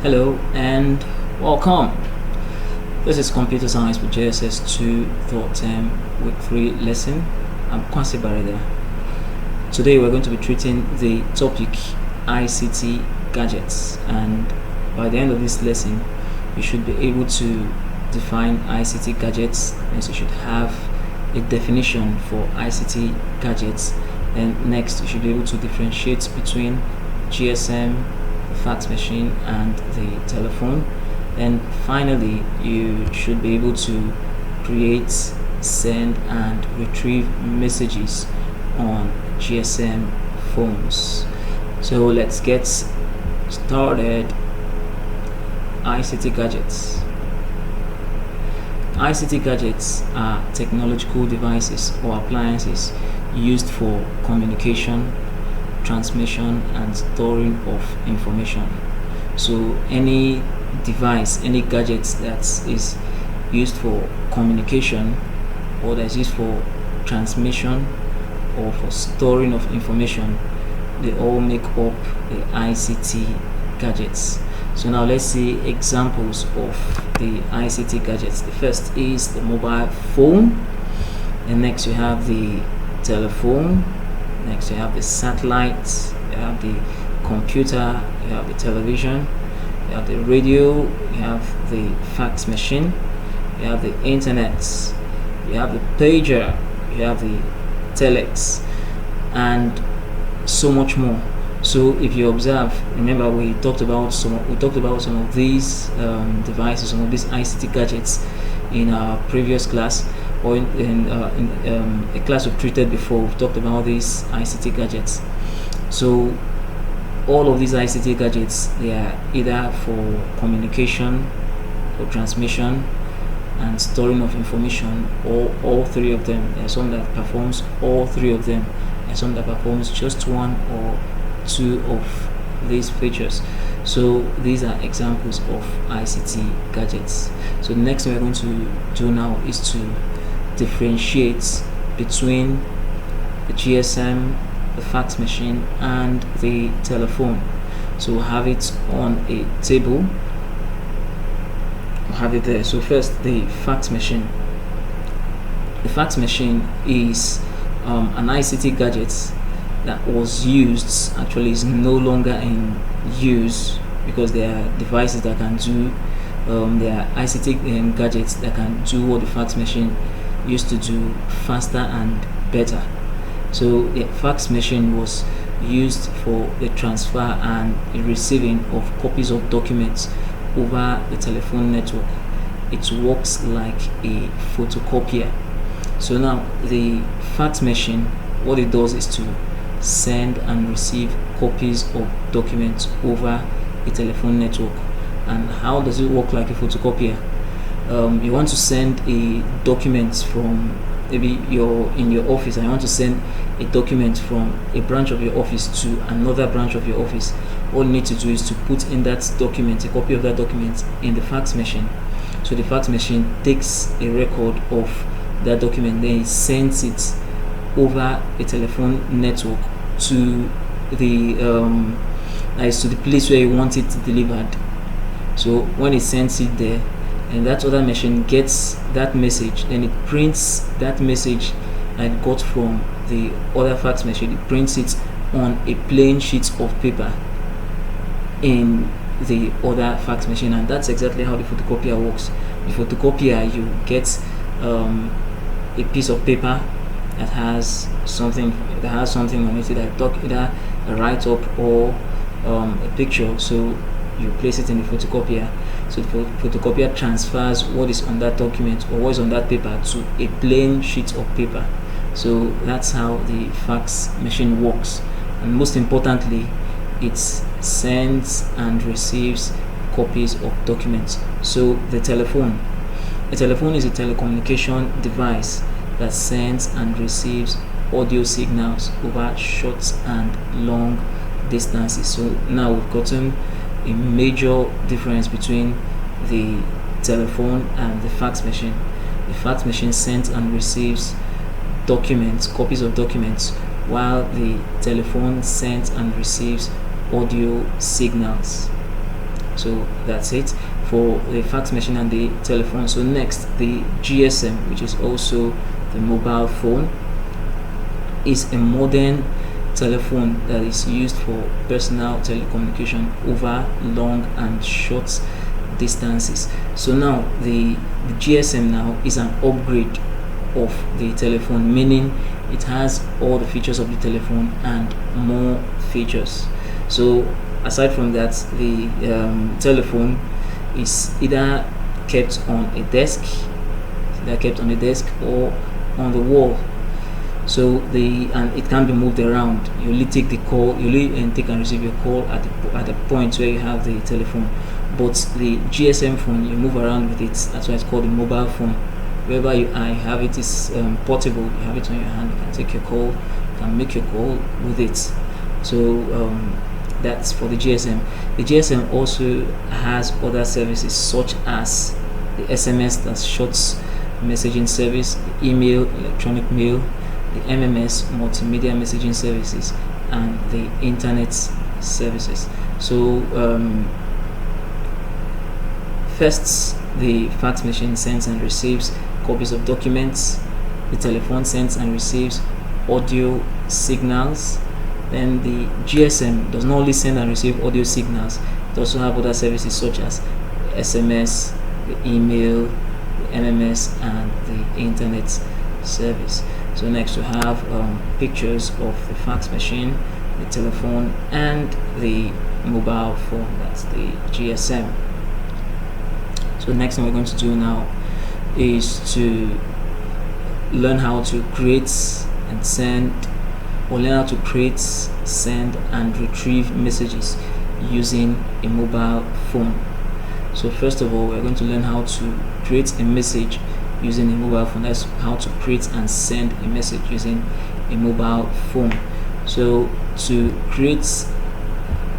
Hello and welcome. This is Computer Science with jss2 third term week 3 lesson. I'm Kwasi Barida. Today we're going to be treating the topic ICT Gadgets, and by the end of this lesson you should be able to define ICT Gadgets, and you should have a definition for ICT Gadgets, and next you should be able to differentiate between GSM, the fax machine, and the telephone. And finally, you should be able to create, send, and retrieve messages on GSM phones. So let's get started. ICT Gadgets. ICT gadgets are technological devices or appliances used for communication, transmission, and storing of information. So any device, any gadget that is used for communication, or that is used for transmission or for storing of information, they all make up the ICT gadgets. So now let's see examples of the ICT gadgets. The first is the mobile phone, and next you have the telephone, next you have the satellite, you have the computer, you have the television, you have the radio, you have the fax machine, you have the internet, you have the pager, you have the telex, and so much more. So if you observe, remember we talked about some of these devices, some of these ICT gadgets in our previous class, or in a class we've treated before. We've talked about these ICT gadgets. So all of these ICT gadgets, they are either for communication, for transmission, and storing of information, or all three of them. There are some that performs all three of them, and some that performs just one or two of these features. So these are examples of ICT gadgets. So the next thing we're going to do now is to differentiate between the GSM, the fax machine, and the telephone. So we'll have it on a table. We'll have it there. So first, the fax machine. The fax machine is an ICT gadget that was used, actually is no longer in use, because there are devices that can do, there are ICT gadgets that can do what the fax machine used to do faster and better. So the fax machine was used for the transfer and the receiving of copies of documents over the telephone network. It works like a photocopier. So now the fax machine, what it does is to send and receive copies of documents over a telephone network. And how does it work like a photocopier? You want to send a document from, maybe you're in your office and you want to send a document from a branch of your office to another branch of your office. All you need to do is to put in that document, a copy of that document, in the fax machine. So the fax machine takes a record of that document, then it sends it over a telephone network to the to the place where you want it delivered. So when it sends it there, and that other machine gets that message, then it prints that message that it got from the other fax machine. It prints it on a plain sheet of paper in the other fax machine, and that's exactly how the photocopier works. The photocopier, you get a piece of paper that has something on it, either a write-up or a picture. So you place it in the photocopier. So the photocopier transfers what is on that document or what is on that paper to a plain sheet of paper. So that's how the fax machine works. And most importantly, it sends and receives copies of documents. So the telephone is a telecommunication device that sends and receives audio signals over short and long distances. So now we've gotten a major difference between the telephone and the fax machine. The fax machine sends and receives documents, copies of documents, while the telephone sends and receives audio signals. So that's it for the fax machine and the telephone. So next, the GSM, which is also the mobile phone, is a modern telephone that is used for personal telecommunication over long and short distances. So now the GSM now is an upgrade of the telephone, meaning it has all the features of the telephone and more features. So aside from that, the telephone is either kept on a desk, or on the wall. So and it can be moved around. You only take the call, you only take and receive your call at the point where you have the telephone. But the GSM phone, you move around with it. That's why it's called a mobile phone. Wherever you have it is portable. You have it on your hand. You can take your call, you can make your call with it. So that's for the GSM. The GSM also has other services such as the SMS, that's short messaging service, the email, electronic mail, the MMS, multimedia messaging services, and the internet services. So first, the fax machine sends and receives copies of documents. The telephone sends and receives audio signals. Then the GSM does not only send and receive audio signals, it also have other services such as SMS, the email, the MMS, and the internet service. So next we have pictures of the fax machine, the telephone, and the mobile phone, that's the GSM. So next thing we're going to do now is to learn how to create and send, or learn how to create, send, and retrieve messages using a mobile phone. So first of all, we're going to learn how to create a message using a mobile phone. That's how to create and send a message using a mobile phone. So to create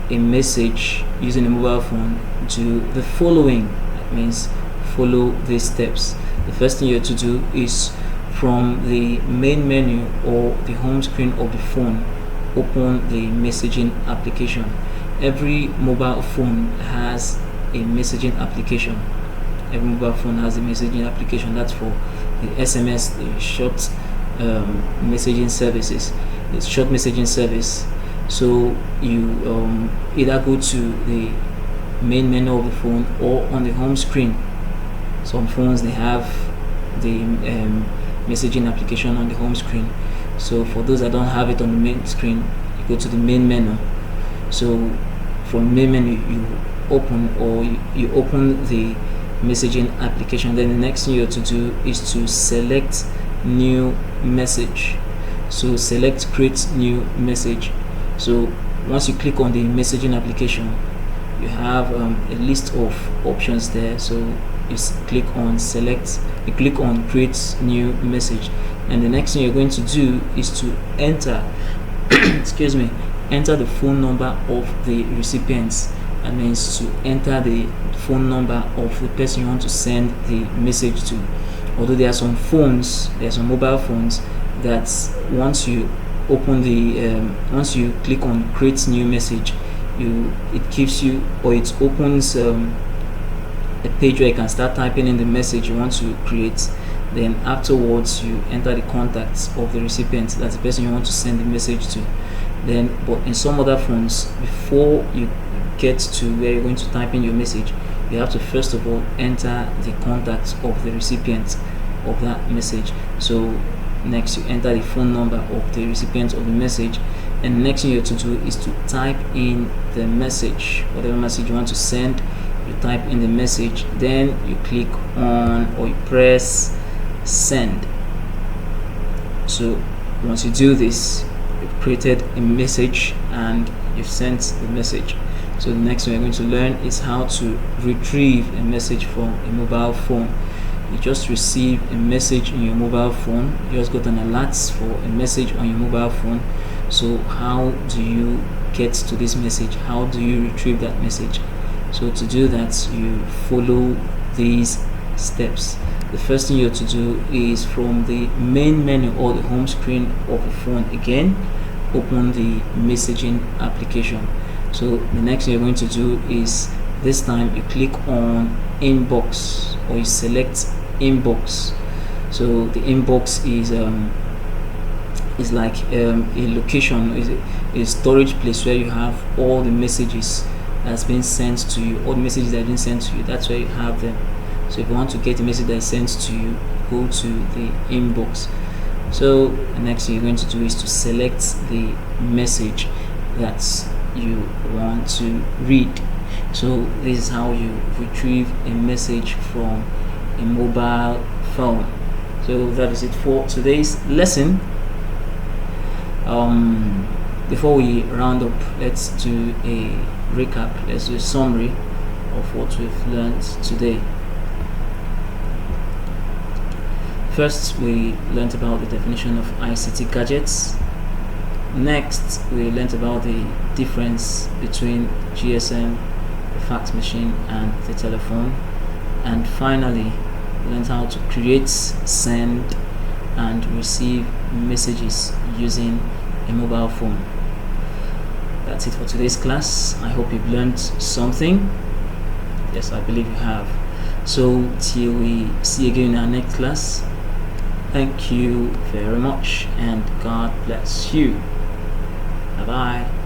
a message using a mobile phone, do the following. That means follow these steps. The first thing you have to do is, from the main menu or the home screen of the phone, open the messaging application. Every mobile phone has a messaging application. Every mobile phone has a messaging application. That's for the SMS, the short messaging services. It's short messaging service. So you either go to the main menu of the phone or on the home screen. Some phones, they have the messaging application on the home screen. So for those that don't have it on the main screen, you go to the main menu. So from main menu you open the messaging application. Then the next thing you have to do is to select new message. So select create new message. So once you click on the messaging application, you have a list of options there. So you click on select, you click on create new message, and the next thing you're going to do is to enter enter the phone number of the recipients. That means to enter the phone number of the person you want to send the message to. Although there are some mobile phones that once you open the once you click on create new message, it gives you, or it opens a page where you can start typing in the message you want to create. Then afterwards you enter the contacts of the recipient, that's the person you want to send the message to. Then, but in some other phones, before you get to where you're going to type in your message, you have to first of all enter the contacts of the recipient of that message. So next you enter the phone number of the recipient of the message, and the next thing you have to do is to type in the message, whatever message you want to send. You type in the message, then you click on, or you press send. So once you do this, you've created a message and you've sent the message. So the next thing we're going to learn is how to retrieve a message from a mobile phone. You just received a message in your mobile phone, you just got an alert for a message on your mobile phone. So how do you get to this message? How do you retrieve that message? So to do that, you follow these steps. The first thing you have to do is, from the main menu or the home screen of the phone, again open the messaging application. So the next thing you're going to do is This time you click on inbox, or you select inbox. So the inbox is like a location, is a storage place where you have all the messages that's been sent to you, all the messages that have been sent to you. That's where you have them. So if you want to get a message that is sent to you, go to the inbox. So the next thing you're going to do is to select the message that you want to read. So this is how you retrieve a message from a mobile phone. So that is it for today's lesson. Before we round up, let's do a recap. Let's do a summary of what we've learned today. First, we learned about the definition of ICT gadgets. Next, we learned about the difference between GSM, the fax machine, and the telephone. And finally, we learned how to create, send, and receive messages using a mobile phone. That's it for today's class. I hope you've learned something. Yes, I believe you have. So till we see you again in our next class, thank you very much and God bless you. Bye bye.